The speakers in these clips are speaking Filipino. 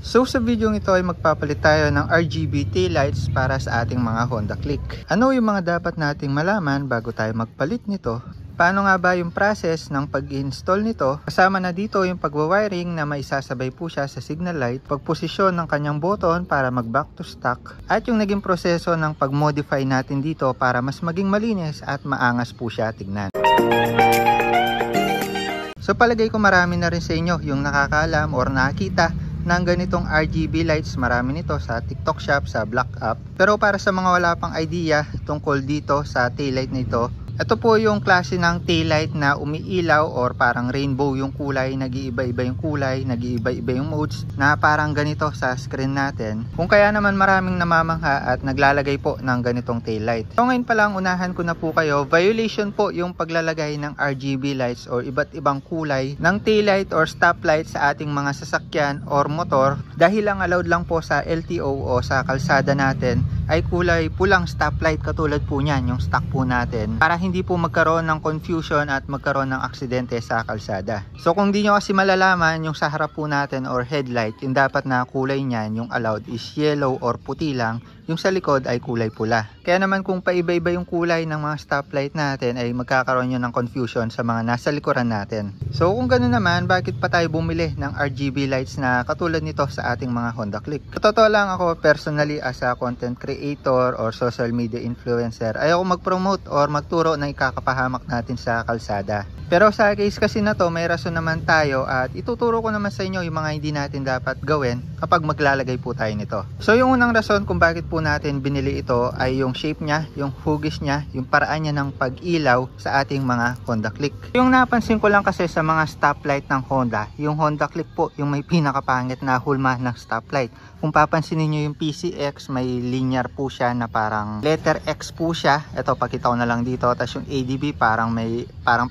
So sa video ito ay magpapalit tayo ng RGB taillights para sa ating mga Honda Click. Ano yung mga dapat nating malaman bago tayo magpalit nito? Paano nga ba yung process ng pag-install nito? Kasama na dito yung pagwawiring na maisasabay po siya sa signal light, pagposisyon ng kanyang button para mag back to stock, at yung naging proseso ng pag-modify natin dito para mas maging malinis at maangas po siya tignan. So palagay ko marami na rin sa inyo yung nakakaalam or nakakita ng ganitong RGB lights. Marami nito sa TikTok Shop, sa Black App. Pero para sa mga wala pang idea tungkol dito sa taillight na ito, ito po yung klase ng taillight na umiilaw or parang rainbow yung kulay, nag-iiba-iba yung kulay, nag-iiba-iba yung modes na parang ganito sa screen natin. Kung kaya naman maraming namamangha at naglalagay po ng ganitong taillight. So ngayon pa lang unahan ko na po kayo, violation po yung paglalagay ng RGB lights or iba't ibang kulay ng taillight or stoplight sa ating mga sasakyan or motor, dahil lang allowed lang po sa LTO o sa kalsada natin ay kulay pulang stoplight katulad po niyan, yung stock po natin, para hindi po magkaroon ng confusion at magkaroon ng aksidente sa kalsada. So kung di nyo kasi malalaman, yung sa harap po natin or headlight, yung dapat na kulay niyan, yung allowed is yellow or puti lang, yung sa likod ay kulay pula. Kaya naman kung paiba-iba yung kulay ng mga stoplight natin ay magkakaroon yun ng confusion sa mga nasa likuran natin. So kung ganoon naman, bakit pa tayo bumili ng RGB lights na katulad nito sa ating mga Honda Click? Totoo lang, ako personally as a content creator or social media influencer, ayoko mag-promote or magturo na ikakapahamak natin sa kalsada. Pero sa case kasi na to, may rason naman tayo at ituturo ko naman sa inyo yung mga hindi natin dapat gawin kapag maglalagay po tayo nito. So yung unang rason kung bakit po natin binili ito ay yung shape niya, yung hugis niya, yung paraan niya ng pag-ilaw sa ating mga Honda Click. Yung napansin ko lang kasi sa mga stoplight ng Honda, yung Honda Click po yung may pinakapangit na hulma ng stoplight. Kung papansinin nyo yung PCX, may linear po siya na parang letter X po siya. Ito, pakita ko na lang dito. Tapos yung ADB parang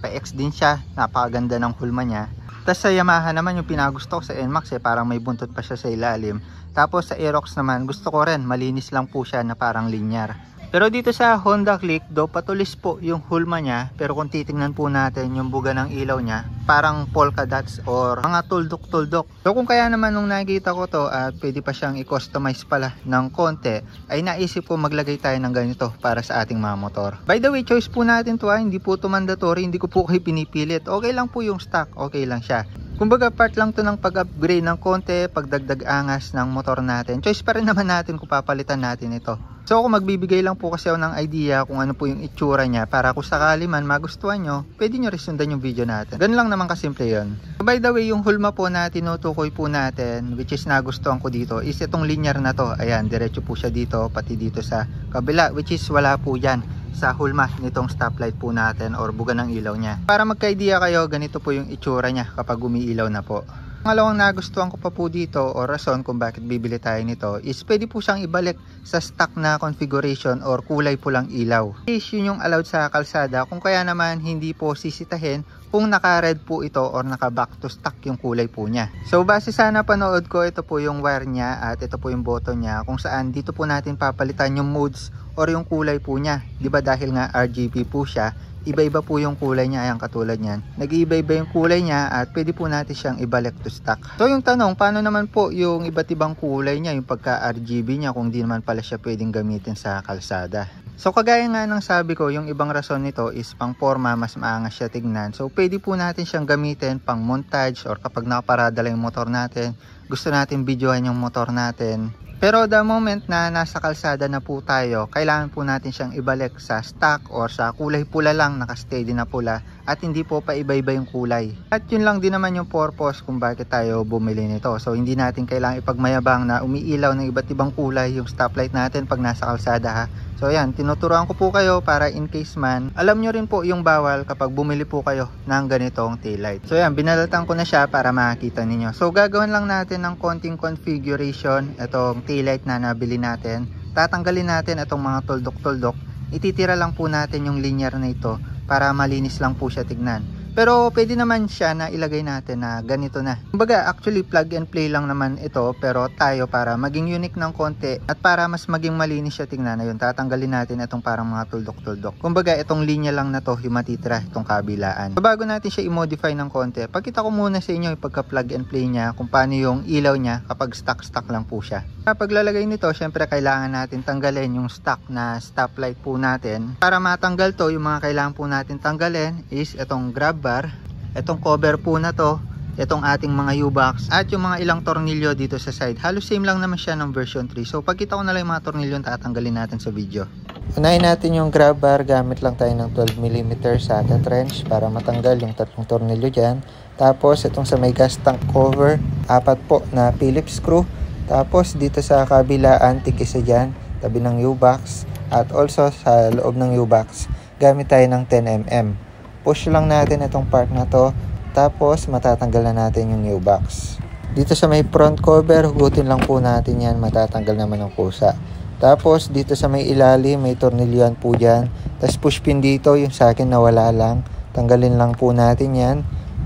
pa X din siya. Napakaganda ng hulma niya. Tapos sa Yamaha naman, yung pinagusto ko sa NMAX parang may buntot pa siya sa ilalim. Tapos sa Aerox naman, gusto ko rin, malinis lang po siya na parang linear. Pero dito sa Honda Click, do patulis po yung hulma niya, pero kung titingnan po natin yung buga ng ilaw niya, parang polka dots or mga tuldok-tuldok. So kung kaya naman nung nakita ko to at pwede pa siyang i-customize pala ng konti, ay naisip ko maglagay tayo ng ganito para sa ating mga motor. By the way, choice po natin to, hindi po to mandatory, hindi ko po kayo pinipilit. Okay lang po yung stock, okay lang siya. Kumbaga part lang to ng pag-upgrade ng konti, pagdagdag angas ng motor natin. Choice pa rin naman natin kung papalitan natin ito. So ako magbibigay lang po kasi ako ng idea kung ano po yung itsura niya para kung sakali man magustuhan nyo, pwede nyo rin sundan yung video natin. Ganun lang naman kasimple yun. So by the way, yung hulma po na tinutukoy po natin, which is nagustuhan ko dito, is itong linear na to. Ayan, diretso po siya dito, pati dito sa kabila, which is wala po yan sa hulma nitong stoplight po natin or buga ng ilaw niya. Para magka-idea kayo, ganito po yung itsura niya kapag umiilaw na po. Pangalawang nagustuhan ko pa po dito o rason kung bakit bibili tayo nito is pwede po siyang ibalik sa stock na configuration or kulay pulang ilaw. Yun yung allowed sa kalsada, kung kaya naman hindi po sisitahin kung naka-red po ito or naka-back to stock yung kulay po niya. So base sana panood ko, ito po yung wire niya at ito po yung button niya kung saan dito po natin papalitan yung modes or yung kulay po niya. Diba dahil nga RGB po siya, iba-iba po yung kulay niya, ayan katulad niyan. Nag-iiba-iba yung kulay niya at pwede po natin siyang ibalik to stock. So yung tanong, paano naman po yung iba't ibang kulay niya, yung pagka-RGB niya kung di naman pala siya pwedeng gamitin sa kalsada? So kagaya nga ng sabi ko, yung ibang rason nito is pang forma, mas maangas siya tignan. So pwede po natin siyang gamitin pang montage or kapag nakaparada lang yung motor natin, gusto natin videohan yung motor natin. Pero the moment na nasa kalsada na po tayo, kailangan po natin siyang ibalik sa stock or sa kulay pula lang, naka-steady na pula at hindi po pa iba-iba yung kulay. At yun lang din naman yung purpose kung bakit tayo bumili nito. So hindi natin kailangan ipagmayabang na umiilaw ng iba't ibang kulay yung stoplight natin pag nasa kalsada ha. So yan, tinuturuan ko po kayo para in case man, alam nyo rin po yung bawal kapag bumili po kayo ng ganitong taillight. So yan, binalatan ko na siya para makita ninyo. So gagawin lang natin ng konting configuration itong taillight na nabili natin. Tatanggalin natin itong mga tuldok-tuldok. Ititira lang po natin yung linear na ito para malinis lang po siya tignan. Pero pwede naman siya na ilagay natin na ganito na. Kumbaga actually plug and play lang naman ito, pero tayo para maging unique ng konti at para mas maging malinis siya tingnan na yun, tatanggalin natin itong parang mga tuldok-tuldok. Kumbaga itong linya lang na to yung matitira, itong kabilaan. So bago natin siya i-modify ng konti, pakita ko muna sa inyo yung pagka plug and play niya, kung paano yung ilaw niya kapag stock lang po siya. Kapag lalagay nito, syempre kailangan natin tanggalin yung stock na stoplight po natin. Para matanggal to, yung mga kailangan po natin tanggalin is itong grab bar, itong cover po na to, itong ating mga U-box, at yung mga ilang tornilyo dito sa side. Halos same lang naman siya ng version 3. So pagkita ko na lang yung mga tornilyo na tatanggalin natin sa video. Unahin natin yung grab bar, gamit lang tayo ng 12mm socket wrench para matanggal yung tatlong tornilyo dyan. Tapos itong sa may gas tank cover, 4 po na Phillips screw. Tapos dito sa kabila, anti-isa dyan, tabi ng U-box, at also sa loob ng U-box, gamit tayo ng 10mm. Push lang natin itong part na to, tapos matatanggal na natin yung U-box. Dito sa may front cover, hugutin lang po natin yan, matatanggal naman ng kusa. Tapos dito sa may ilalim, may tornilyoan po dyan. Tapos push pin dito, yung sa akin nawala lang, tanggalin lang po natin yan.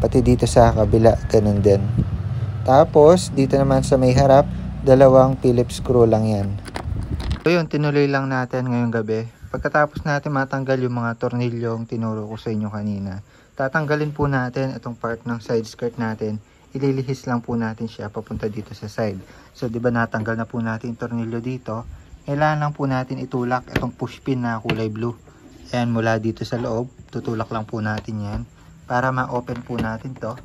Pati dito sa kabila, ganun din. Tapos dito naman sa may harap, 2 Phillips screw lang yan. So yun, tinuloy lang natin ngayong gabi. Pagkatapos natin matanggal yung mga tornilyong tinuro ko sa inyo kanina, tatanggalin po natin itong part ng side skirt natin. Ililihis lang po natin siya papunta dito sa side. So di ba natanggal na po natin yung tornilyo dito, kailangan lang po natin itulak itong push pin na kulay blue. Ayan, mula dito sa loob, tutulak lang po natin yan para ma-open po natin to.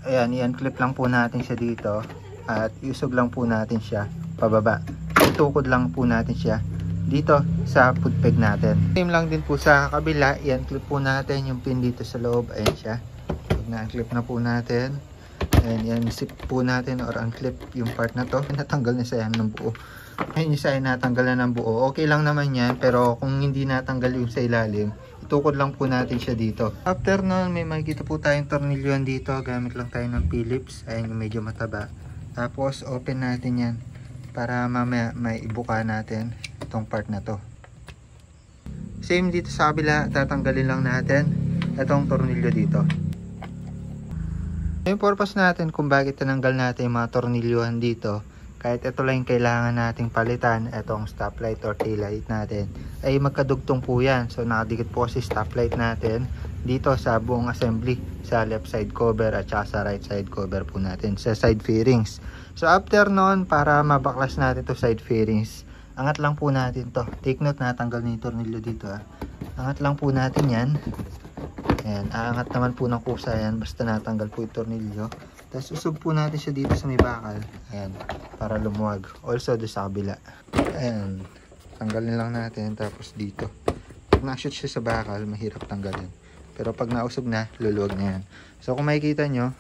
Ayan, i-unclip lang po natin siya dito at iusog lang po natin siya pababa. Itukod lang po natin siya dito sa foot peg natin. Same lang din po sa kabila, i-unclip po natin yung pin dito sa loob. Ayan siya. Pag na-unclip na po natin, ayan, i-unzip po natin or unclip yung part na to. Natanggal na siya ng buo. Ayun, isa ay natanggal na ng buo. Okay lang naman yan, pero kung hindi natanggal yung sa ilalim, itukod lang po natin siya dito. After nun, may makikita po tayong tornilyon dito. Gamit lang tayo ng Phillips. Ayan yung medyo mataba. Tapos open natin yan para mamaya may ibuka natin itong part na to. Same dito sa kabila, tatanggalin lang natin itong tornilyo dito. Yung purpose natin kung bakit tinanggal natin yung mga tornilyohan dito, kahit ito lang yung kailangan nating palitan, itong stoplight or taillight natin, ay magkadugtong po yan. So nakadikit po kasi stoplight natin dito sa buong assembly, sa left side cover at saka sa right side cover po natin, sa side fairings. So after nun, para mabaklas natin to side fairings, angat lang po natin to. Take note, natanggal na yung tornilyo dito. Angat lang po natin yan. Ayan, aangat naman po ng kusa yan, basta natanggal po yung tornilyo. Tapos usog po natin siya dito sa may bakal. Ayan, para lumuwag. Also doon sa kabila. Ayan, tanggalin lang natin. Tapos dito, pag na-shoot siya sa bakal, mahirap tanggalin. Pero pag nausog na, luluwag na yan. So kung makikita nyo,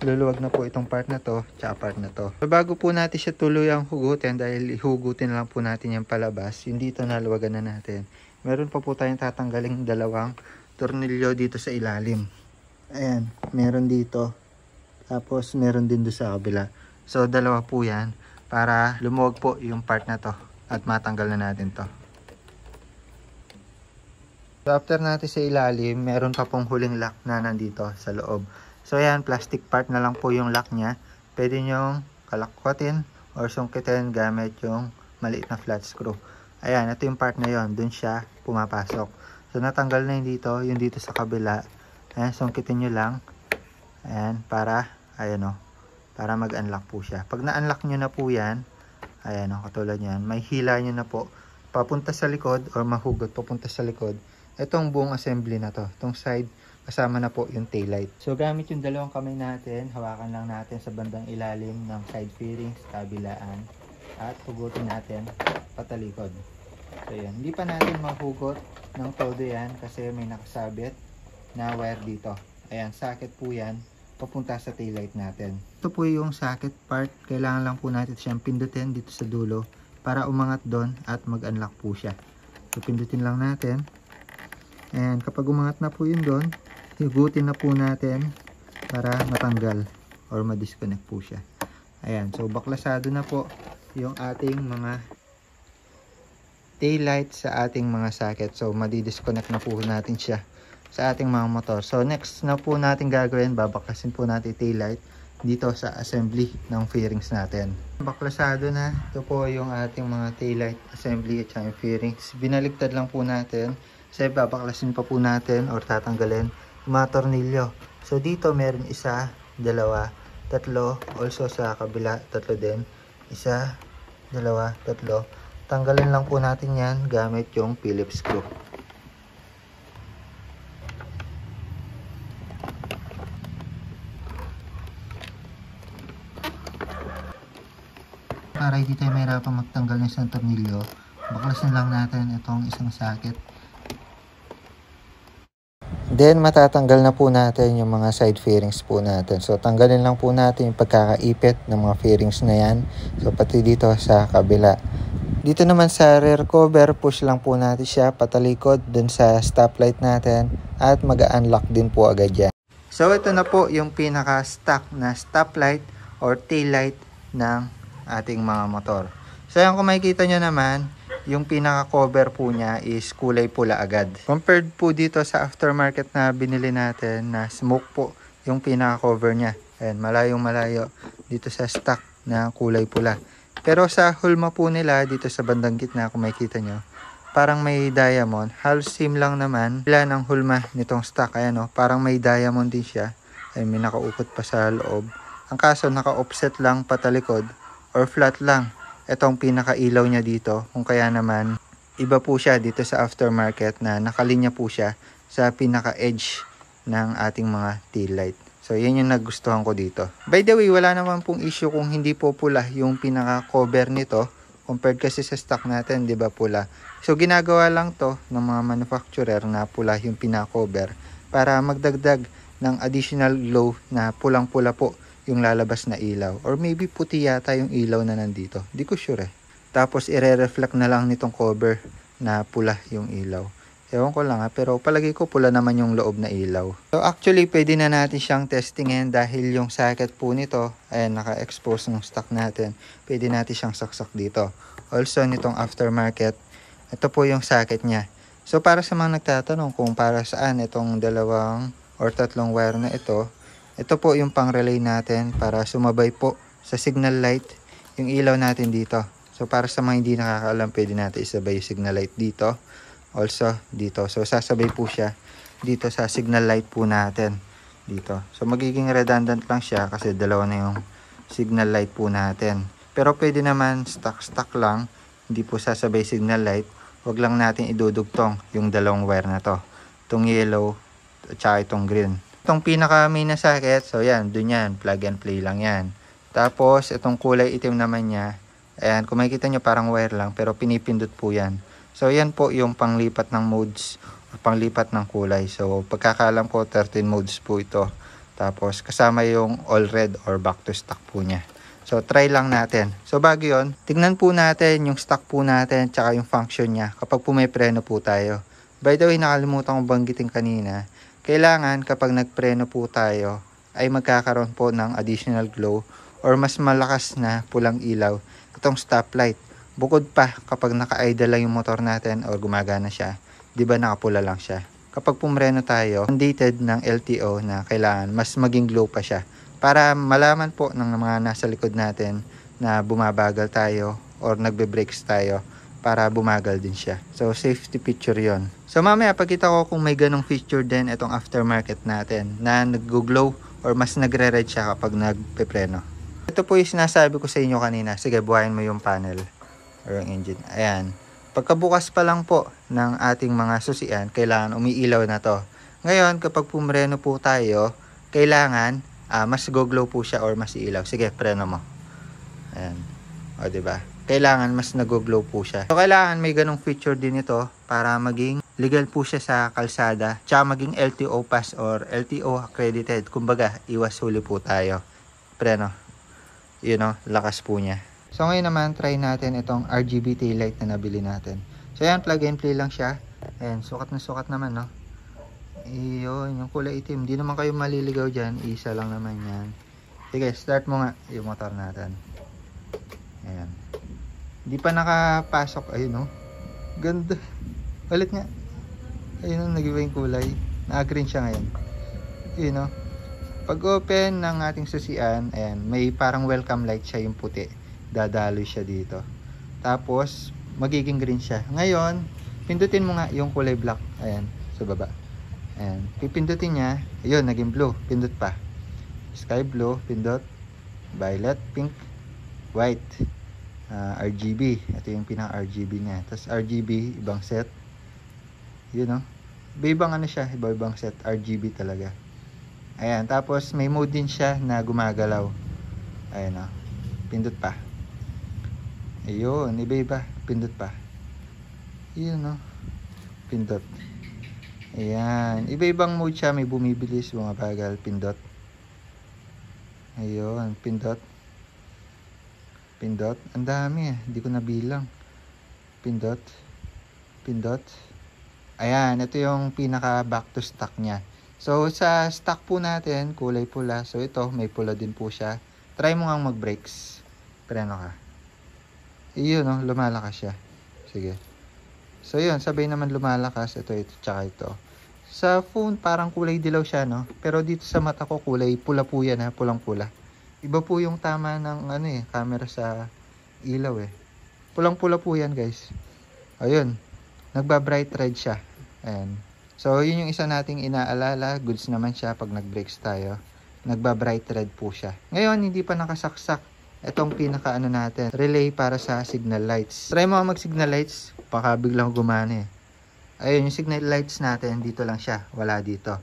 luluwag na po itong part na to, tsaka part na to. So bago po natin siya tuluyang hugutin, dahil ihugutin lang po natin yung palabas, yung dito naluwagan na natin. Meron pa po tayong tatanggaling 2 tornilyo dito sa ilalim. Ayan, meron dito. Tapos meron din doon sa kabila. So 2 po yan para lumuwag po yung part na to at matanggal na natin to. So after natin sa ilalim, meron pa pong huling lock na nandito sa loob. So ayan, plastic part na lang po yung lock nya. Pwede nyong kalakwatin or sungkitin gamit yung maliit na flat screw. Ayan, ito yung part na yon, dun siya pumapasok. So natanggal na yung dito sa kabila. Ayan, sungkitin nyo lang. Ayan, para, ayan o, para mag-unlock po siya. Pag na-unlock nyo na po yan, ayan o, katulad yan, may hila nyo na po, papunta sa likod or mahugot papunta sa likod. Itong buong assembly na to, itong side, kasama na po yung taillight. So gamit yung 2 kamay natin, hawakan lang natin sa bandang ilalim ng side fairings, kabilaan, at hugutin natin patalikod. So yan, hindi pa natin mahugot ng todo yan kasi may nakasabit na wire dito. Ayan, socket po yan, papunta sa taillight natin. Ito po yung socket part, kailangan lang po natin siyang pindutin dito sa dulo para umangat doon at mag-unlock po siya. So pindutin lang natin. And kapag umangat na po yun doon, hugutin na po natin para matanggal or ma-disconnect po siya. Ayan, so baklasado na po yung ating mga taillight sa ating mga socket. So madi-disconnect na po natin siya. sa ating mga motor. So next na po natin gagawin, babaklasin po natin taillight dito sa assembly ng fairings natin. Baklasado na. Ito po yung ating mga taillight assembly at yung fairings. Binaligtad lang po natin. Kasi babaklasin pa po natin or tatanggalin yung mga tornilyo. So dito meron isa, dalawa, tatlo. Also sa kabila, tatlo din. Isa, dalawa, tatlo. Tanggalin lang po natin yan gamit yung Phillips screw. Para hindi tayo mahirapan magtanggal ng isang tornilyo, baklasin lang natin itong isang socket. Then matatanggal na po natin yung mga side fairings po natin. So tanggalin lang po natin yung pagkakaipit ng mga fairings na yan. So pati dito sa kabila. Dito naman sa rear cover, push lang po natin siya patalikod dun sa stoplight natin at mag-unlock din po agad yan. So ito na po yung pinaka-stock na stoplight or taillight ng ating mga motor. So yan, kung makikita nyo naman, yung pinaka-cover po niya is kulay pula agad. Compared po dito sa aftermarket na binili natin na smoke po yung pinaka-cover niya. Ayan, malayong-malayo dito sa stock na kulay pula. Pero sa hulma po nila, dito sa bandang gitna, kung makikita nyo, parang may diamond. Halos same lang naman sila ng hulma nitong stock. Ayan o, parang may diamond din siya. Ayan, may nakaukot pa sa loob. Ang kaso, naka-offset lang patalikod or flat lang itong pinaka-ilaw niya dito. Kung kaya naman, iba po siya dito sa aftermarket na nakalinya po siya sa pinaka-edge ng ating mga tail light. So, yan yung nagustuhan ko dito. By the way, wala naman pong issue kung hindi po pula yung pinaka-cover nito. Compared kasi sa stock natin, di ba pula? So, ginagawa lang to ng mga manufacturer na pula yung pinaka-cover para magdagdag ng additional glow na pulang-pula po yung lalabas na ilaw. Or maybe puti yata yung ilaw na nandito. Di ko sure eh. Tapos ire-reflect na lang nitong cover na pula yung ilaw. Ewan ko lang ha, pero palagi ko pula naman yung loob na ilaw. So actually pwede na natin siyang testingin dahil yung socket po nito, ayan, naka-expose ng stock natin. Pwede natin siyang saksak dito. Also nitong aftermarket, ito po yung socket niya. So para sa mga nagtatanong kung para saan itong dalawang or tatlong wire na ito po yung pang relay natin para sumabay po sa signal light yung ilaw natin dito. So para sa mga hindi nakakaalam, pwede natin isabay yung signal light dito. Also dito. So sasabay po siya dito sa signal light po natin dito. So magiging redundant lang siya kasi dalawa na yung signal light po natin. Pero pwede naman stock lang, hindi po sasabay signal light. Huwag lang natin idudugtong yung dalawang wire na to. Itong yellow at saka itong green. Itong pinaka main na socket, so yan, dun yan, plug and play lang yan. Tapos, itong kulay itim naman niya, ayan, kung makikita nyo parang wire lang, pero pinipindot po yan. So, yan po yung panglipat ng modes, o panglipat ng kulay. So, pagkakalam ko, 13 modes po ito. Tapos, kasama yung all red or back to stock po niya. So, try lang natin. So, bago yun, tignan po natin yung stock po natin, tsaka yung function niya, kapag pumipreno po tayo. By the way, nakalimutan kong banggitin kanina, kailangan kapag nagpreno po tayo ay magkakaroon po ng additional glow or mas malakas na pulang ilaw itong stoplight. Bukod pa kapag naka-idle lang yung motor natin or gumagana siya, di ba nakapula lang siya. Kapag pumreno tayo, mandated ng LTO na kailangan mas maging glow pa siya para malaman po ng mga nasa likod natin na bumabagal tayo or nagbe-brakes tayo para bumagal din siya. So safety feature yon. So mamaya pagkita ko kung may ganong feature din itong aftermarket natin na nag-glow or mas nagre-red siya kapag nagpepreno. Ito po yung sinasabi ko sa inyo kanina. Sige, buhayin mo yung panel or yung engine. Ayan. Pagkabukas pa lang po ng ating mga susian, kailangan umiilaw na to. Ngayon, kapag pumreno po tayo, kailangan mas go-glow po siya or mas ilaw. Sige, preno mo. Ayan. O, diba? Kailangan mas nag-glow po siya. So, kailangan may ganong feature din ito para maging legal po siya sa kalsada. Tsaka maging LTO pass or LTO accredited. Kumbaga, iwas huli po tayo. Preno. Yun o, lakas po niya. So, ngayon naman, try natin itong RGB tail light na nabili natin. So, yan, plug and play lang siya. Ayan, sukat na sukat naman, no? Iyon, yung kulay itim. Hindi naman kayo maliligaw dyan. Isa lang naman yan. Sige, start mo nga yung motor natin. Ayan. Hindi pa nakapasok. Ayun, no? Ganda. Palit nga. Ayun, nag-iba yung kulay. Na-green siya ngayon. Yun know. Pag open ng ating susian, ayan, may parang welcome light siya yung puti. Dadaloy siya dito. Tapos, magiging green siya. Ngayon, pindutin mo nga yung kulay black. Ayan, sa baba. Ayan, pipindutin niya. Ayun, naging blue. Pindot pa. Sky blue, pindot. Violet, pink, white. RGB. Ito yung pinaka-RGB niya. Tapos RGB, ibang set. Yun know. Iba-ibang ano siya, iba-ibang set. RGB talaga. Ayan, tapos may mode din siya na gumagalaw. Ayan o. Pindot pa. Ayun, iba-iba. Pindot pa. Yun o. Pindot. Ayan. Iba-ibang mode siya. May bumibilis, bumabagal. Pindot. Ayun, pindot. Pindot. Ang dami eh. Hindi ko nabilang. Pindot. Pindot. Ayan, ito yung pinaka back to stock niya. So, sa stock po natin, kulay pula. So, ito, may pula din po siya. Try mo nga mag-brakes. Preno ka. Iyon, no? Lumalakas siya. Sige. So, yun. Sabay naman lumalakas. Ito, tsaka ito. Sa phone, parang kulay dilaw siya, no? Pero dito sa mata ko, kulay pula po yan, ha? Pulang-pula. Iba po yung tama ng, camera sa ilaw, eh. Pulang-pula po yan, guys. Ayun. Nagba-bright red siya. Ayan. So, yun yung isa nating inaalala. Goods naman siya pag nag-brakes tayo. Nagba-bright red po siya. Ngayon, hindi pa nakasaksak. Itong pinaka natin. Relay para sa signal lights. Try mo mag-signal lights. Baka biglang gumana eh. Ayun, yung signal lights natin. Dito lang siya. Wala dito.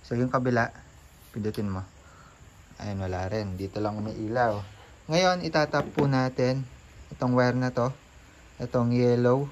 So, yung kabila. Pindutin mo. Ayun, wala rin. Dito lang may ilaw. Ngayon, itatap po natin itong wire na to. Itong yellow.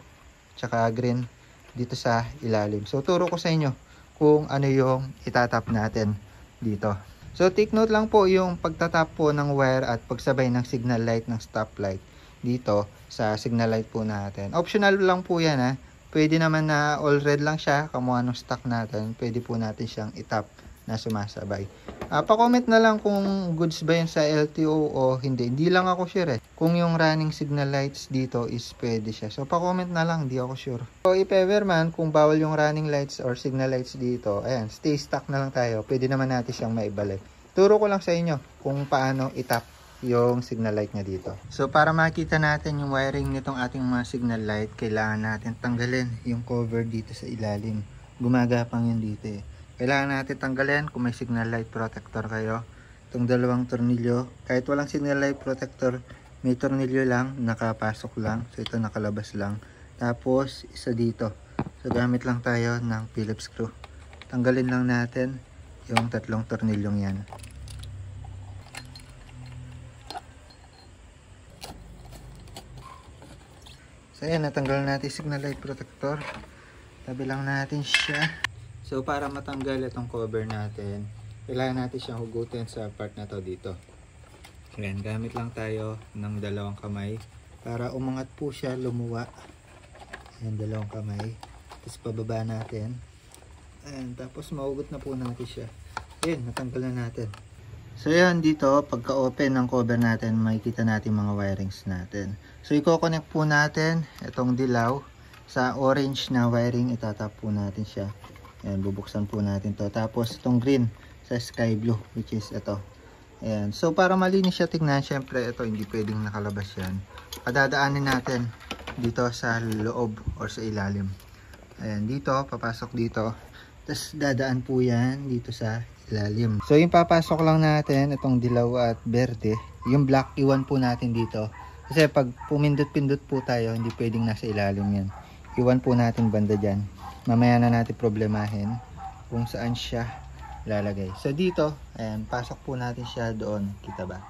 Tsaka green. Dito sa ilalim. So, turo ko sa inyo kung ano yung itatap natin dito. So, take note lang po yung pagtatap po ng wire at pagsabay ng signal light ng stoplight dito sa signal light po natin. Optional lang po yan ha. Pwede naman na all red lang siya, kamukha ng stock natin. Pwede po natin siyang itap na sumasabay. Pa-comment na lang kung goods ba yun sa LTO o hindi. Hindi lang ako sure eh. Kung yung running signal lights dito is pwede siya. So, pa-comment na lang. Hindi ako sure. So, if ever man, kung bawal yung running lights or signal lights dito, ayan, stay stock na lang tayo. Pwede naman natin siyang maibalik. Turo ko lang sa inyo kung paano itap yung signal light niya dito. So, para makita natin yung wiring nitong ating mga signal light, kailangan natin tanggalin yung cover dito sa ilalim. Gumagapang yun dito eh. Kailangan natin tanggalin kung may signal light protector kayo. Itong dalawang tornilyo. Kahit walang signal light protector, may tornilyo lang, nakapasok lang. So ito nakalabas lang. Tapos isa dito. So gamit lang tayo ng Phillips screw. Tanggalin lang natin yung tatlong tornilyong yan. So ayan, natanggal natin signal light protector. Tabi lang natin siya. So, para matanggal itong cover natin, kailangan natin siyang hugutin sa part na to dito. Ayan, gamit lang tayo ng dalawang kamay para umangat po siya, lumuwa. Ayan, dalawang kamay. Tapos pababa natin. Ayan, tapos mahugot na po natin siya. Ayan, natanggal na natin. So, ayan, dito, pagka-open ng cover natin, makikita natin mga wirings natin. So, i-connect po natin itong dilaw sa orange na wiring. Itatap po natin siya. Ayan, bubuksan po natin to. Tapos itong green sa sky blue, which is ito. Ayan. So, para malinis siya tingnan, syempre ito hindi pwedeng nakalabas yan. Padadaanin natin dito sa loob or sa ilalim. Ayan, dito, papasok dito. Tapos dadaan po yan dito sa ilalim. So, yung papasok lang natin, itong dilaw at berde. Yung black, iwan po natin dito. Kasi pag pumindot-pindot po tayo, hindi pwedeng nasa ilalim yan. Iwan po natin banda dyan. Mamaya na natin problemahin kung saan siya lalagay. So dito, ayan, pasok po natin siya doon. Kita ba?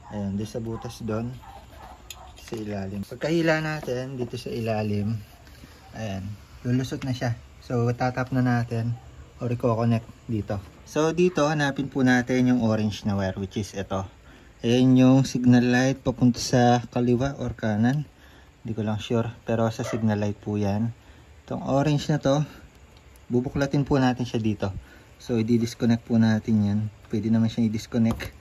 Ayan, dito sa butas doon. Sa ilalim. Pagkahila natin dito sa ilalim, ayan, lulusot na siya. So tatap na natin or i-connect dito. So dito, hanapin po natin yung orange na wire, which is ito. Ayan yung signal light papunta sa kaliwa or kanan. Hindi ko lang sure, pero sa signal light po yan. Itong orange na to, bubuklatin po natin siya dito. So, i-disconnect po natin yan. Pwede naman siya i-disconnect.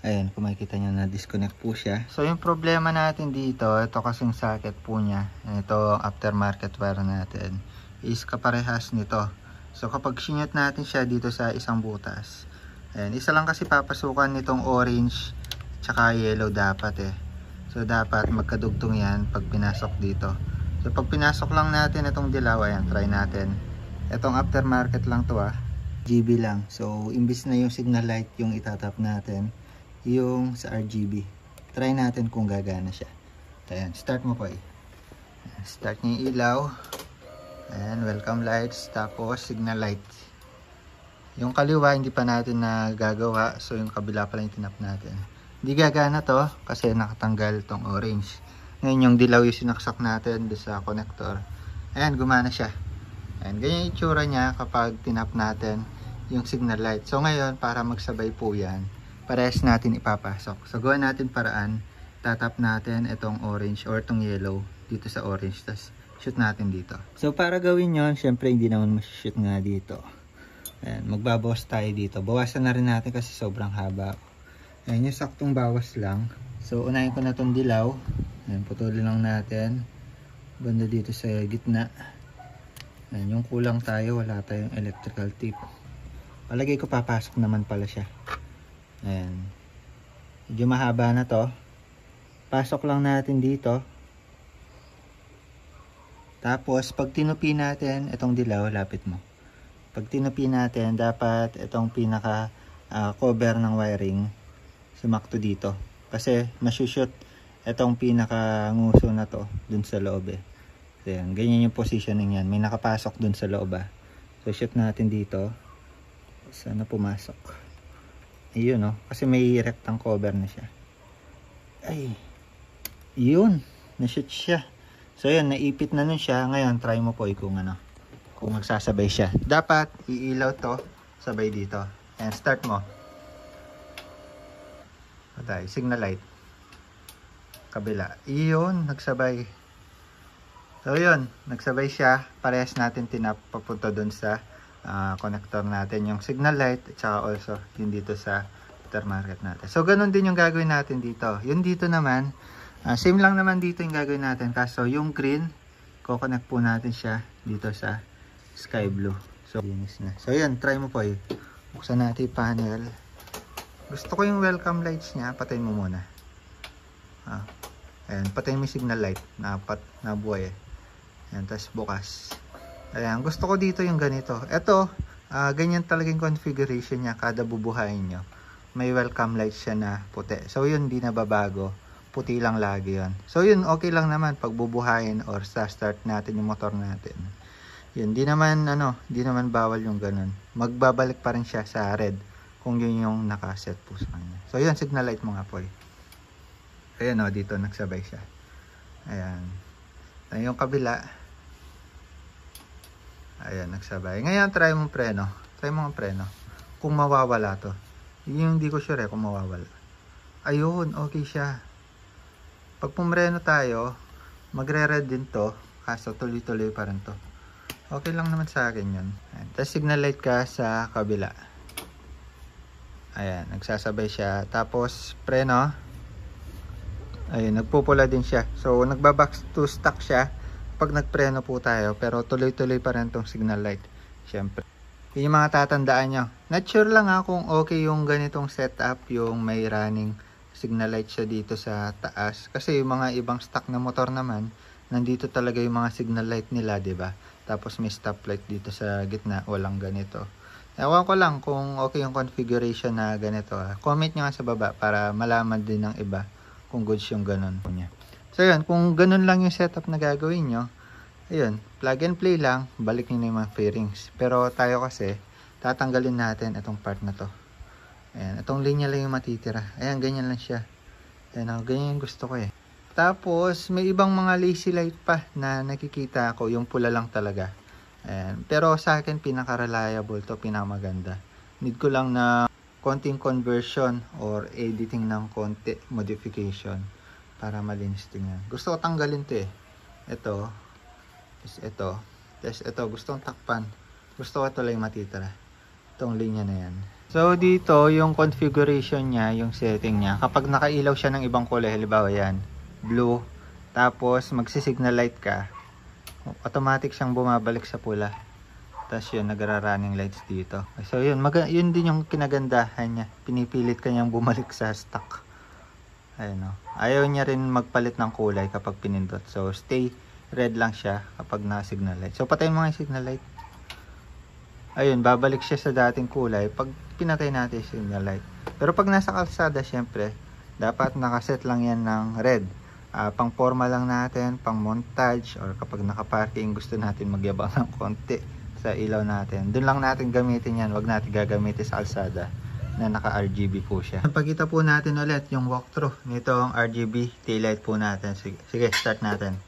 Ayan, kung makikita nyo na disconnect po siya. So, yung problema natin dito, ito kasing socket po niya. Ito, aftermarket wire natin, is kaparehas nito. So kapag sinyot natin siya dito sa isang butas, ayan, isa lang kasi papasukan nitong orange tsaka yellow dapat So dapat magkadugtong yan pag pinasok dito. So pag pinasok lang natin itong dilaw, ayan, try natin. Itong aftermarket lang to GB lang. So imbis na yung signal light yung itatap natin, yung sa RGB. Try natin kung gagana siya. Ayan, start mo po Start niya yung ilaw. Ayan, welcome lights. Tapos signal light. Yung kaliwa hindi pa natin nagagawa. So yung kabila pala yung tinap natin. Hindi gagana to kasi nakatanggal tong orange. Ngayon yung dilaw yung sinaksak natin doon sa connector. Ayan, gumana siya. Ayan, ganyan yung itsura niya kapag tinap natin yung signal light. So ngayon, para magsabay po yan, parehas natin ipapasok. So gawin natin paraan. Tatap natin itong orange or itong yellow dito sa orange. Tapos shoot natin dito. So para gawin yon, syempre hindi naman mashoot nga dito. Ayan, magbabawas tayo dito. Bawasan na rin natin kasi sobrang haba. Ayan, yung saktong bawas lang. So unahin ko na itong dilaw. Ayan, putulin lang natin. Banda dito sa gitna. Ayan, yung kulang tayo, wala tayong electrical tip. Palagay ko papasok naman pala siya. Ayan. Medyo mahaba na to. Pasok lang natin dito. Tapos, pag tinupi natin, itong dilaw, lapit mo. Pag tinupi natin, dapat itong pinaka cover ng wiring sumakto dito. Kasi, masushoot itong pinaka nguso na to dun sa loob So, yan. Ganyan yung positioning yan. May nakapasok dun sa loob So, shoot natin dito. Sana pumasok. Ayun kasi may rectang cover na siya. Ay, yun. Na-shoot siya. So yun, naipit na nun siya. Ngayon, try mo po kung kung magsasabay siya. Dapat, iilaw to, sabay dito. And start mo. Patay, signal light. Kabila. Iyon, nagsabay. So yun, nagsabay siya. Parehas natin tinap papunta dun sa connector natin. Yung signal light, at saka also yung dito sa aftermarket natin. So ganun din yung gagawin natin dito. Yung dito naman, same lang naman dito yung gagawin natin. Kaso yung green, kukonect po natin siya dito sa sky blue. So, linis na. So, yan. Try mo po Buksan natin yung panel. Gusto ko yung welcome lights niya. Patayin mo muna. Ayan. Patayin mo yung signal light. Nabuhay Ayan. Tapos bukas. Ayan. Gusto ko dito yung ganito. Ito, ganyan talagang configuration niya. Kada bubuhayin nyo. May welcome lights siya na puti. So, yun. Di na babago. Puti lang lagi yon. So yun, okay lang naman pag bubuhayin or sa start natin yung motor natin. Yun, di naman bawal yung ganun. Magbabalik pa rin siya sa red kung yun yung nakaset po sa kanya. So yun, signal light mo nga po Ayan dito nagsabay siya. Ayan. Ayan yung kabila. Ayan, nagsabay. Ngayon, try mong preno. Try mo ang preno. Kung mawawala to. Yung hindi ko sure kung mawawala. Ayun, okay siya. Pag pumreno tayo, magre-red din to. Kaso tuloy-tuloy pa rin to. Okay lang naman sa akin yun. Tapos signal light ka sa kabila. Ayan, nagsasabay siya. Tapos preno. Ayun, nagpupula din siya. So, nagbaback to stock siya pag nagpreno po tayo. Pero tuloy-tuloy pa rin tong signal light. Siyempre. Yun yung mga tatandaan nyo. Not sure lang kung okay yung ganitong setup. Yung may running signal light siya dito sa taas. Kasi yung mga ibang stock na motor naman, nandito talaga yung mga signal light nila, 'di ba? Tapos may stoplight dito sa gitna, walang ganito. Ewan ko lang kung okay yung configuration na ganito. Comment nyo nga sa baba para malaman din ng iba kung goods yung ganun po niya. So yun, kung ganun lang yung setup na gagawin nyo, ayun, plug and play lang, balik nyo na yung mga fairings. Pero tayo kasi, tatanggalin natin itong part na to. Ayan, itong linya lang yung matitira. Ayan, ganyan lang siya. Ayan, ganyan yung gusto ko Tapos, may ibang mga lazy light pa na nakikita ko. Yung pula lang talaga. Ayan. Pero sa akin, pinaka-reliable to, pinakamaganda. Need ko lang na konting conversion or editing ng konti, modification para malinis tingnan. Gusto ko tanggalin to Ito. Tapos ito. Tapos ito, gusto kong takpan. Gusto ko ito lang matitira. Itong linya na yan. So dito yung configuration niya, yung setting niya, kapag nakailaw siya ng ibang kulay, halimbawa yan, blue, tapos magsisignal light ka, automatic siyang bumabalik sa pula. Tapos yun, nagra-running lights dito. So yun, yun din yung kinagandahan niya. Pinipilit kanyang bumalik sa stock. Ayun o. Ayaw niya rin magpalit ng kulay kapag pinindot. So stay red lang siya kapag naka-signal light. So patayin mo nga yung signal light. Ayun, babalik siya sa dating kulay pag pinatay natin yung signal light. Pero pag nasa kalsada, syempre, dapat nakaset lang yan ng red. Pang forma lang natin, pang montage, or kapag nakaparking gusto natin magyabang ng konti sa ilaw natin. Doon lang natin gamitin yan, wag natin gagamitin sa kalsada na naka RGB po siya. Pagkita po natin ulit yung walkthrough nitong RGB taillight po natin. Sige, start natin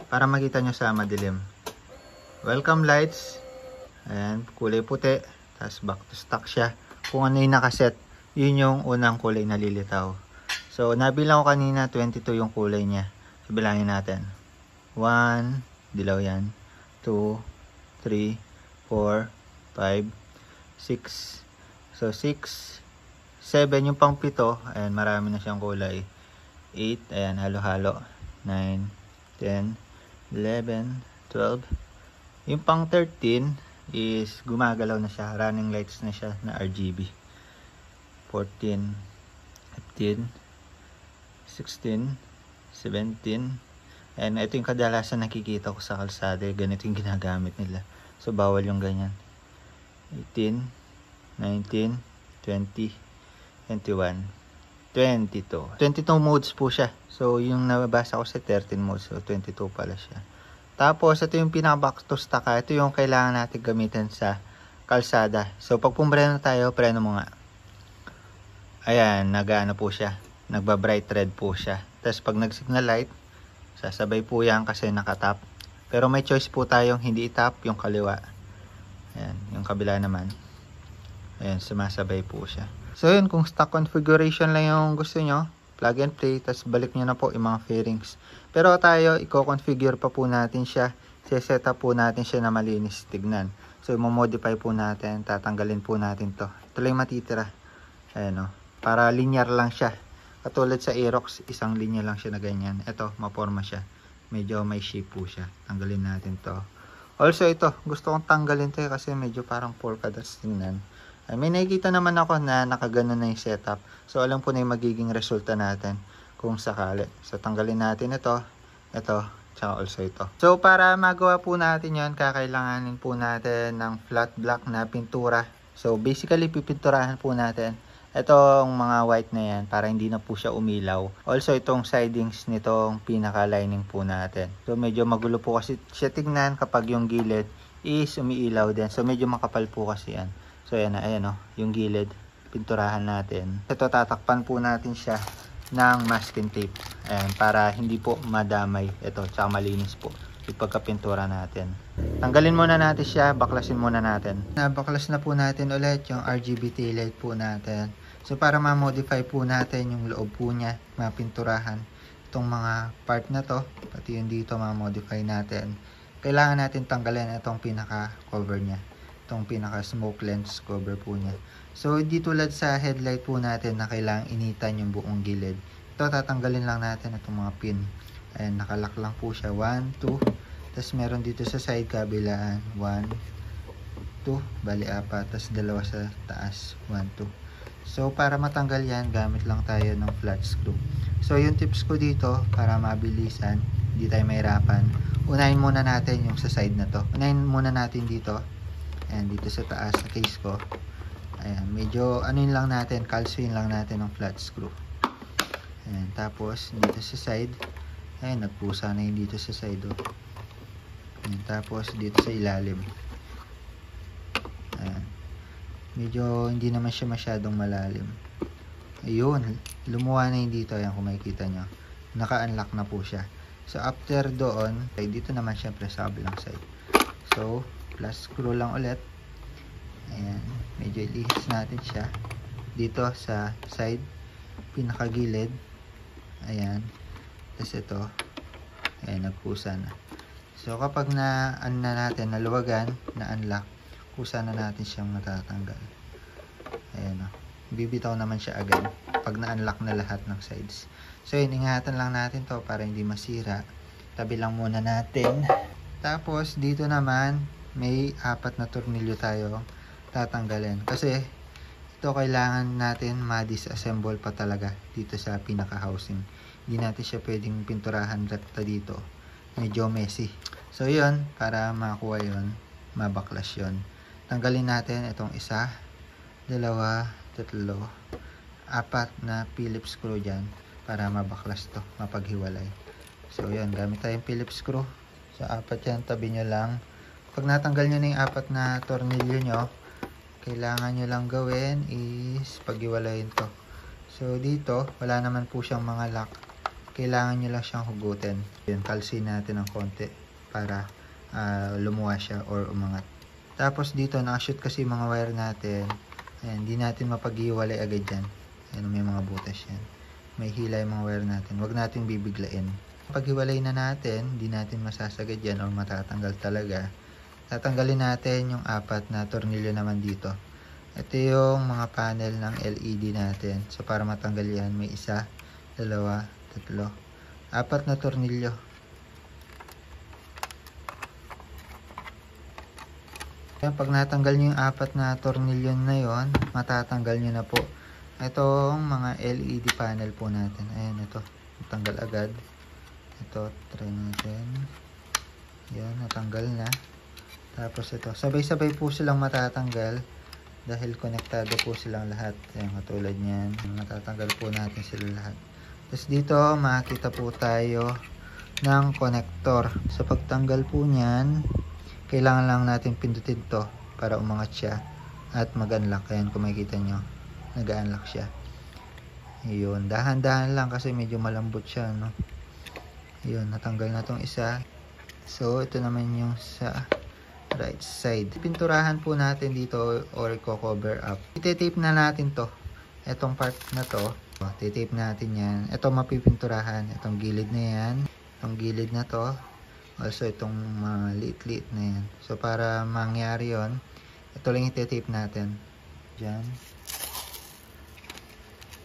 para makita nyo sa madilim. Welcome lights, ayan, kulay puti, tapos back to stock siya. Kung ano yung nakaset, yun yung unang kulay na lilitaw. So nabilang ko kanina 22 yung kulay niya. So bilangin natin, 1, dilaw yan, 2, 3, 4, 5, 6. So 6, 7 yung pang 7, ayan, marami na siyang kulay. 8, ayan, halo-halo. 9, 10, 11, 12. Yung pang 13 is gumagalaw na siya, running lights na siya na RGB. 14, 15, 16, 17. And ito yung kadalasan nakikita ko sa kalsada, ganito yung ginagamit nila. So bawal yung ganyan. 18, 19, 20, 21, 22. 22 modes po siya. So yung nababasa ko sa 13 modes, so 22 pala siya. Tapos ito yung pinaka back to stock. Ito yung kailangan natin gamitin sa kalsada. So pag pumpreno tayo, preno mo nga. Ayan, nag-ano po siya, nagba-bright red po siya. Tapos pag nag-signal light, sasabay po yan kasi nakatap. Pero may choice po tayong hindi itap, yung kaliwa. Ayan, yung kabila naman. Ayan, sumasabay po siya. So yun, kung stock configuration lang yung gusto nyo, plug and play, tapos balik nyo na po yung mga fairings. Pero tayo, i-configure pa po natin siya. Set up po natin siya na malinis tignan. So i-modify po natin, tatanggalin po natin to. Ito lang matitira. Ayan o. Para linear lang siya. Katulad sa Aerox, isang linya lang siya na ganyan. Ito, maporma siya. Medyo may shape po siya. Tanggalin natin to. Also ito, gusto kong tanggalin to kasi medyo parang polka dots tingnan. Ay, may nakikita naman ako na nakagano na yung setup. So alam ko na yung magiging resulta natin kung sakali. So tanggalin natin ito, tsaka also ito. So para magawa po natin yon, kakailanganin po natin ng flat black na pintura. So basically pipinturahan po natin itong mga white na yan para hindi na po siya umilaw. Also itong sidings nitong pinaka lining po natin. So medyo magulo po kasi siya tignan kapag yung gilid is umiilaw din. So medyo makapal po kasi yan. So ayan na, ayan o, yung gilid pinturahan natin. Ito tatakpan po natin siya ng masking tape. Ayan, para hindi po madamay. Ito, tsaka malinis po yung pagkapintura natin. Tanggalin muna natin siya, baklasin muna natin. Nabaklas na po natin ulit yung RGB taillight po natin. So para ma-modify po natin yung loob po niya, mapinturahan itong mga part na to, pati yung dito ma-modify natin. Kailangan natin tanggalin itong pinaka cover niya, itong pinaka smoke lens cover po niya. So hindi tulad sa headlight po natin na kailangang initan yung buong gilid. Ito tatanggalin lang natin itong mga pin. Ayan, nakalock lang po siya. 1, 2. Tapos meron dito sa side kabilaan. 1, 2. Bali 4. Tapos dalawa sa taas. 1, 2. So para matanggal yan, gamit lang tayo ng flat screw. So yung tips ko dito, para mabilisan, hindi tayo mahirapan, unahin muna natin yung sa side na to. Unahin muna natin dito. Ayan, dito sa taas sa case ko. Ayan, medyo anuin lang natin, kalsuin lang natin ng flat screw. Ayan, tapos dito sa side, ayan, nagpusa na yun dito sa side. Oh. Ayan, tapos dito sa ilalim. Ayan, medyo hindi naman siya masyadong malalim. Ayun, lumuwa na yun dito. Ayan, kung makikita nyo, naka-unlock na po siya. So after doon, ay dito naman syempre sa kabilang side. So plus screw lang ulit. Ayan, medyo ilihis natin siya dito sa side, pinakagilid. Ayan, tapos ito, ayan, nagkusa na. So kapag na-ano na natin, naluwagan, na-unlock, kusa na natin siyang matatanggal. Ayan o, bibitaw naman siya agad pag na-unlock na lahat ng sides. So yun, ingatan lang natin to para hindi masira. Tabi lang muna natin. Tapos dito naman, may 4 na tornilyo tayo tatanggalin. Kasi ito kailangan natin ma-disassemble pa talaga dito sa pinaka-housing. Hindi natin siya pwedeng pinturahan rekta dito. Medyo messy. So yun, para makuha yun, mabaklas yun. Tanggalin natin itong 1, 2, 3, 4 na Phillips screw dyan para mabaklas to, mapaghiwalay. So yun, gamit tayong Phillips screw. So 4 yan, tabi nyo lang. Pag natanggal nyo na yung 4 na tornilyo nyo, kailangan nyo lang gawin is paghiwalayin to. So dito, wala naman po siyang mga lock. Kailangan nyo lang siyang hugutin. Yun, kalsin natin ng konti para lumuwa siya or umangat. Tapos dito, nakashoot kasi mga wire natin. Ayan, hindi natin mapaghiwalay agad yan. Ayan, may mga butas yan. May hila yung mga wire natin. Huwag natin bibiglain. Paghiwalay na natin, hindi natin masasagad yan or matatanggal talaga. Tatanggalin natin yung 4 na tornilyo naman dito. Ito yung mga panel ng LED natin. So para matanggal yan, may 1, 2, 3, 4 na tornilyo. Yan, pag natanggal nyo yung 4 na tornilyo na yon, matatanggal nyo na po itong mga LED panel po natin. Ayan, ito. Natanggal agad. Ito, try natin. Yan, natanggal na. Tapos ito, sabay-sabay po silang matatanggal dahil konektado po silang lahat. Ayan, katulad niyan. Matatanggal po natin sila lahat. Tapos dito, makikita po tayo ng connector. Sa pagtanggal po niyan, kailangan lang natin pindutin to para umangat siya at mag-unlock. Ayan, kung makikita nyo, nag-unlock siya. Ayun, dahan-dahan lang kasi medyo malambot siya, no? Ayun, natanggal na tong 1. So, ito naman yung sa right side. Pinturahan po natin dito or i-cover up. Ite-tape na natin to. Etong part na to, titape natin yan. Ito mapipinturahan. Itong gilid na yan. Itong gilid na to. Also itong mga liit-liit na yan. So para mangyari yon, ito lang ite-tape natin. Diyan.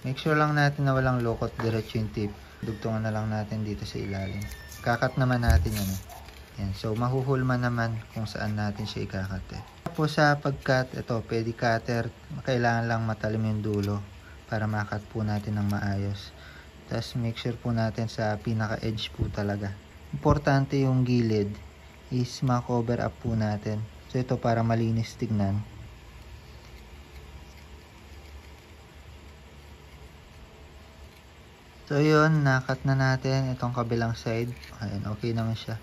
Make sure lang natin na walang lokot, diretso yung tape. Dugtungan na lang natin dito sa ilalim. Kakat naman natin yan. Yan. So mahuhulma naman kung saan natin siya ikakat. Tapos sa pagkat, ito pwede cutter. Kailangan lang matalim yung dulo para makat po natin ng maayos. Tapos make sure po natin sa pinaka-edge po talaga. Importante yung gilid is ma-cover up po natin. So ito para malinis tignan. So yun, nakat na natin itong kabilang side. Ayan, okay naman siya.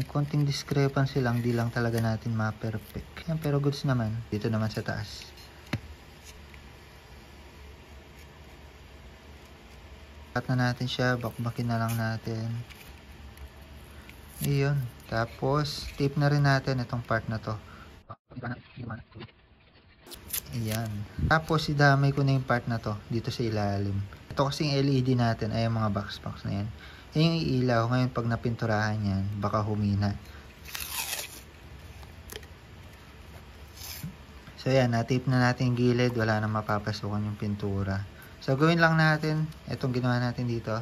May konting discrepancy lang, di lang talaga natin ma-perfect. Yan, pero goods naman. Dito naman sa taas. Cut na natin siya, bakbakin na lang natin. Iyon. Tapos, tape na rin natin itong part na to. Ayan. Tapos, idamay ko na yung part na to dito sa ilalim. Ito kasing LED natin ay yung mga box na yan. Yung ilaw, ngayon pag napinturahan yan, baka humina. So yan, na-tape na natin yung gilid, wala na mapapasukan yung pintura. So gawin lang natin, itong ginawa natin dito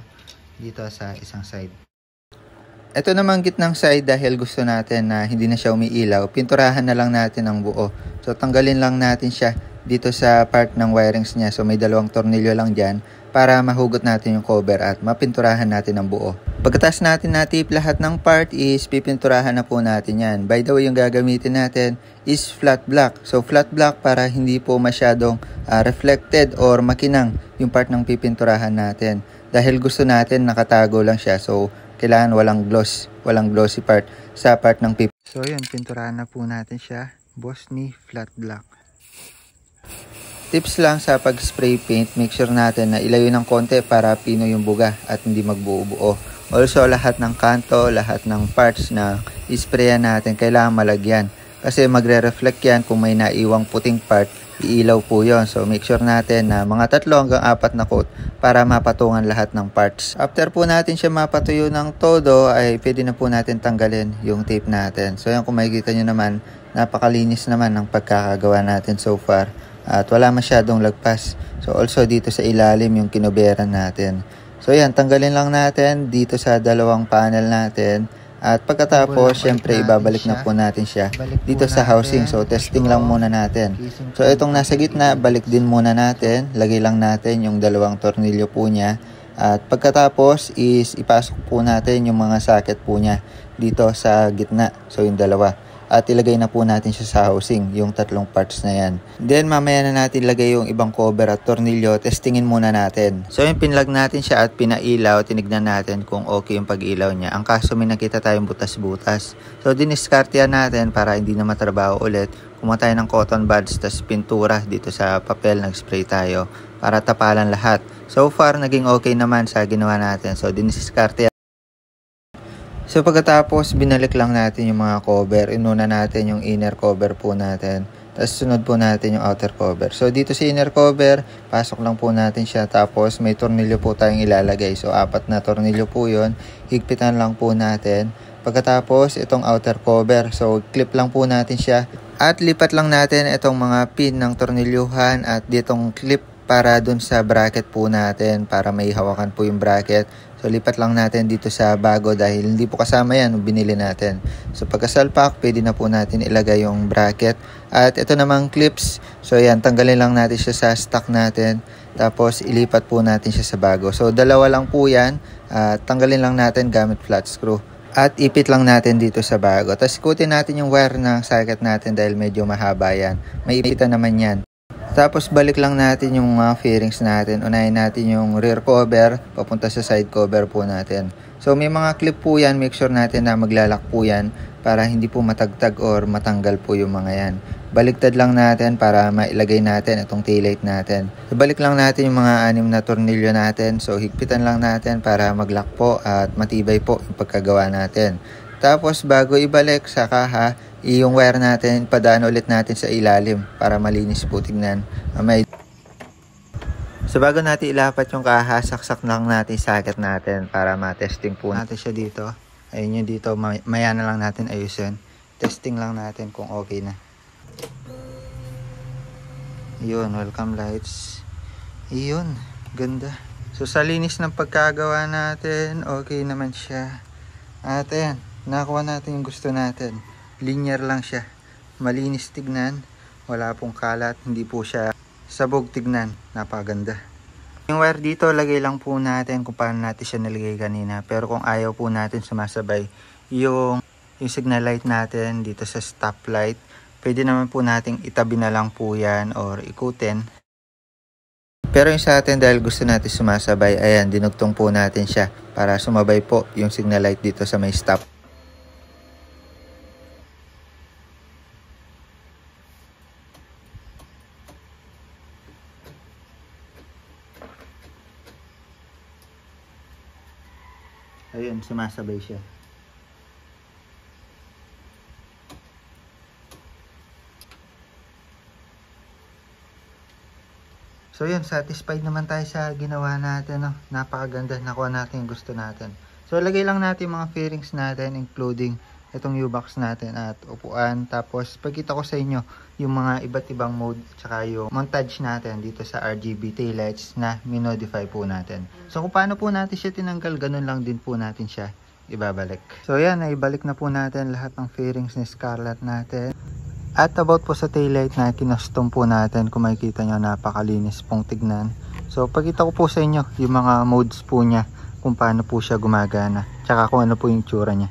sa isang side. Ito naman gitnang side dahil gusto natin na hindi na siya umiilaw, pinturahan na lang natin ang buo. So tanggalin lang natin siya dito sa part ng wirings niya. So may 2 tornilyo lang dyan para mahugot natin yung cover at mapinturahan natin ang buo. Pagkatapos natin na-tape lahat ng part is pipinturahan na po natin yan. By the way, yung gagamitin natin is flat black. So flat black para hindi po masyadong reflected or makinang yung part ng pipinturahan natin. Dahil gusto natin nakatago lang siya. So kailangan walang glossy part sa part ng pip. So yun, pinturahan na po natin siya. Bosny flat black. Tips lang sa pag-spray paint, make sure natin na ilayo ng konti para pino yung buga at hindi magbuo-buo. Also, lahat ng kanto, lahat ng parts na isprayan natin, kailangan malagyan. Kasi magre-reflect yan kung may naiwang puting part, iilaw po yon. So, make sure natin na mga 3 hanggang 4 na coat para mapatungan lahat ng parts. After po natin siya mapatuyo ng todo, ay pwede na po natin tanggalin yung tape natin. So, yan kung makikita nyo naman, napakalinis naman ng pagkakagawa natin so far. At wala masyadong lagpas. So also dito sa ilalim yung kinuberan natin. So yan, tanggalin lang natin dito sa 2 panel natin. At pagkatapos, syempre ibabalik na po natin siya dito sa housing. So testing lang muna natin. So itong nasa gitna, balik din muna natin. Lagay lang natin yung dalawang tornilyo po niya. At pagkatapos is ipasok po natin yung mga socket po niya dito sa gitna. So yung dalawa. At ilagay na po natin siya sa housing, yung tatlong parts na yan. Then mamaya na natin lagay yung ibang cover at tornilyo, testingin muna natin. So yung pinlag natin siya at pinailaw, tinignan natin kung okay yung pag-ilaw niya. Ang kaso may nakita tayong butas-butas. So diniskartehan natin para hindi na matrabaho ulit. Kumuha tayo ng cotton buds, tas pintura dito sa papel, nag-spray tayo para tapalan lahat. So far, naging okay naman sa ginawa natin. So diniskartehan. So pagkatapos binalik lang natin yung mga cover, inuna natin yung inner cover po natin, tapos sunod po natin yung outer cover. So dito sa inner cover, pasok lang po natin siya, tapos may tornilyo po tayong ilalagay. So 4 na tornilyo po yun, higpitan lang po natin. Pagkatapos itong outer cover, so clip lang po natin siya at lipat lang natin itong mga pin ng tornilyuhan at ditong clip para dun sa bracket po natin, para may hawakan po yung bracket. So lipat lang natin dito sa bago dahil hindi po kasama yan nung binili natin. So pagkasalpak, pwede na po natin ilagay yung bracket. At ito namang clips, so yan, tanggalin lang natin siya sa stock natin. Tapos ilipat po natin siya sa bago. So dalawa lang po yan, tanggalin lang natin gamit flat screw. At ipit lang natin dito sa bago. Tapos ikutin natin yung wire ng socket natin dahil medyo mahaba yan. May ipitan naman yan. Tapos balik lang natin yung mga fairings natin. Unahin natin yung rear cover papunta sa side cover po natin. So may mga clip po yan. Make sure natin na maglalak po yan para hindi po matagtag or matanggal po yung mga yan. Baliktad lang natin para mailagay natin itong taillight natin. So balik lang natin yung mga 6 na tornilyo natin. So higpitan lang natin para maglock po at matibay po yung pagkagawa natin. Tapos bago ibalik sa kaha, yung wire natin, padaan ulit natin sa ilalim para malinis po tignan. So bago natin ilapat yung kaha, saksak lang natin socket natin para ma-testing po natin siya dito. Ayun yung dito, maya na lang natin ayusin. Testing lang natin kung okay na. Yun, welcome lights. Yun, ganda. So sa linis ng pagkagawa natin, okay naman siya. At ayan, nakuha natin yung gusto natin. Linear lang siya. Malinis tignan. Wala pong kalat. Hindi po siya sabog tignan. Napaganda. Yung wire dito, lagay lang po natin kung paano natin siya nilagay kanina. Pero kung ayaw po natin sumasabay yung signal light natin dito sa stoplight, pwede naman po nating itabi na lang po yan or ikutin. Pero yung sa atin, dahil gusto natin sumasabay, ayan, dinugtong po natin siya para sumabay po yung signal light dito sa may stop. Ayun, sumasabay siya. So yun, satisfied naman tayo sa ginawa natin. No? Napakaganda, nakuha natin yung gusto natin. So lagay lang natin mga fairings natin, including itong U-box natin at upuan. Tapos pagkita ko sa inyo yung mga iba't ibang mode tsaka yung montage natin dito sa RGB taillights na minodify po natin. So kung paano po natin siya tinanggal, ganun lang din po natin siya ibabalik. So yan, naibalik na po natin lahat ng fairings ni Scarlett natin. At about po sa taillight na kinustom po natin, kung makikita nyo, napakalinis pong tignan. So pagkita ko po sa inyo yung mga modes po niya, kung paano po siya gumagana, tsaka kung ano po yung tsura niya.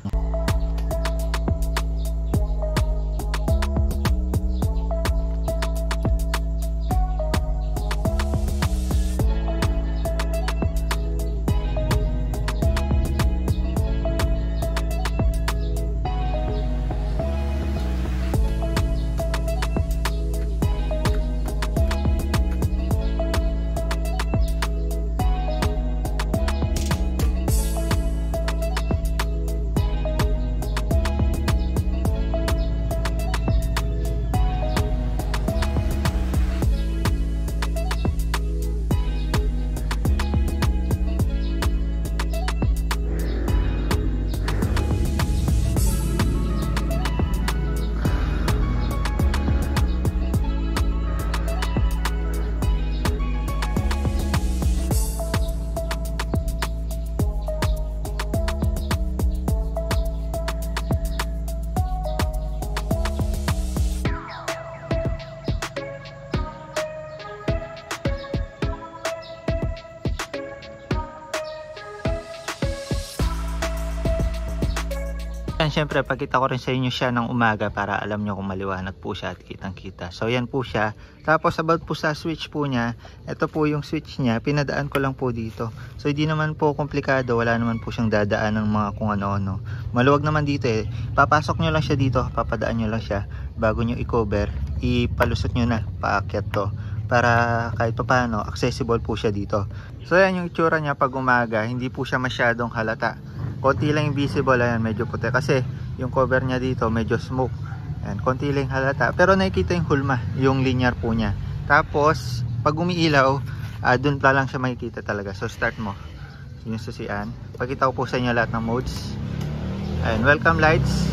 Yan, syempre pakita ko rin sa inyo siya ng umaga para alam nyo kung maliwanag po siya at kitang kita. So yan po siya. Tapos about po sa switch po niya, ito po yung switch niya, pinadaan ko lang po dito. So hindi naman po komplikado, wala naman po siyang dadaan ng mga kung ano-ano. Maluwag naman dito eh. Papasok nyo lang siya dito, papadaan nyo lang siya bago nyo i-cover, ipalusot nyo na, paakyat to. Para kahit pa paano, accessible po siya dito. So yan yung itsura niya pag umaga, hindi po siya masyadong halata. Konti lang yung visible, ayan, medyo puti kasi yung cover niya dito medyo smoke. Ayan, konti lang halata, pero nakikita yung hulma, yung linear po niya. Tapos pag umiilaw, dun pa lang siya makikita talaga. So start mo yung susian, pakita ko po sa inyo lahat ng modes. Ayan, welcome lights.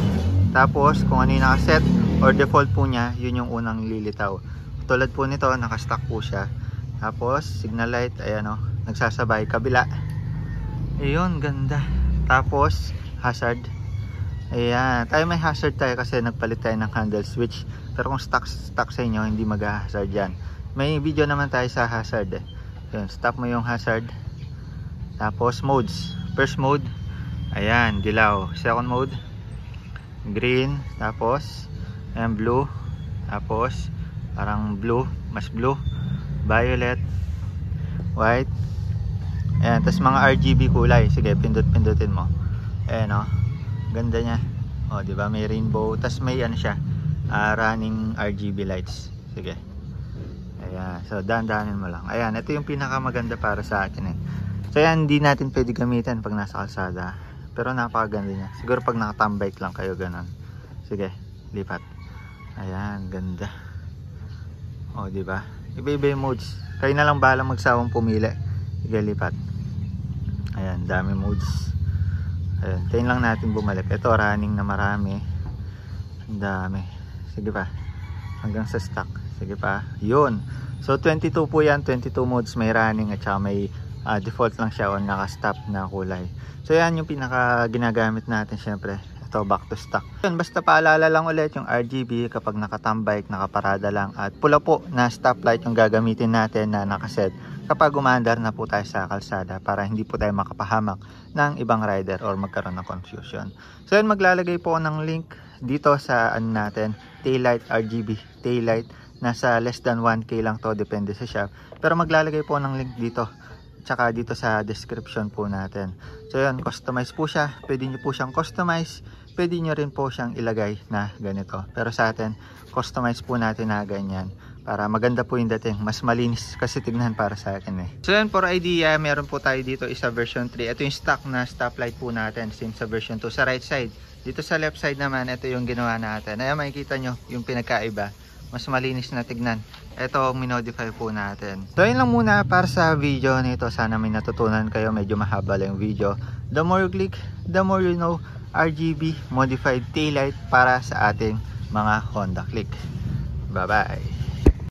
Tapos kung ano yung nakaset or default po niya, yun yung unang lilitaw. Tulad po nito, nakastock po siya. Tapos signal light, ayan o, nagsasabay kabila. Ayun, ganda. Tapos hazard, ayan, tayo may hazard tayo kasi nagpalit tayo ng handle switch. Pero kung stock sa inyo, hindi mag-hazard yan. May video naman tayo sa hazard eh. Yun, stop mo yung hazard. Tapos modes, first mode, ayan, dilaw. Second mode, green. Tapos ayan, blue. Tapos parang blue, mas blue, violet, white. Ayan, tas mga RGB kulay. Sige, pindot-pindutin mo. Ayan o, ganda niya. O, diba, may rainbow. Tas may ano siya, running RGB lights. Sige. Ayan, so dahan-dahanin mo lang. Ayan, ito yung pinakamaganda para sa akin eh. So ayan, hindi natin pwede gamitin pag nasa kalsada. Pero napakaganda niya. Siguro pag nakatambike lang kayo, ganun. Sige, lipat. Ayan, ganda. O, diba, iba-iba yung modes. Kayo na lang bahala magsawang pumili. Sige, lipat. Ayan, dami modes. Ayan, kayo lang natin bumalik. Ito, running na marami. Ang dami. Sige pa, hanggang sa stock. Sige pa, yun. So 22 po yan, 22 modes. May running at saka may default lang siya o naka-stop na kulay. So yan yung pinaka ginagamit natin syempre. Ito, back to stock. Yun, basta paalala lang ulit yung RGB kapag nakatambike, nakaparada lang. At pula po na stoplight yung gagamitin natin na nakaset kapag umaandar na po tayo sa kalsada para hindi po tayo makapahamak ng ibang rider or magkaroon ng confusion. So yun, maglalagay po ng link dito sa ano natin, taillight RGB taillight. Nasa less than 1K lang to, depende sa shop. Pero maglalagay po ng link dito, tsaka dito sa description po natin. So yun, customize po siya. Pwede nyo po siyang customize, pwede nyo rin po siyang ilagay na ganito. Pero sa atin, customize po natin na ganyan para maganda po yung dating, mas malinis kasi tignan para sa akin eh. So yan, for idea, meron po tayo dito isa version 3. Ito yung stock na stoplight po natin, same sa version 2 sa right side. Dito sa left side naman, ito yung ginawa natin. Ayan, makikita nyo yung pinagkaiba, mas malinis na tignan. Ito ang minodify po natin. So yun lang muna para sa video nito. Sana may natutunan kayo, medyo mahaba lang yung video. The more you click, the more you know. RGB modified taillight para sa ating mga Honda Click. Bye bye.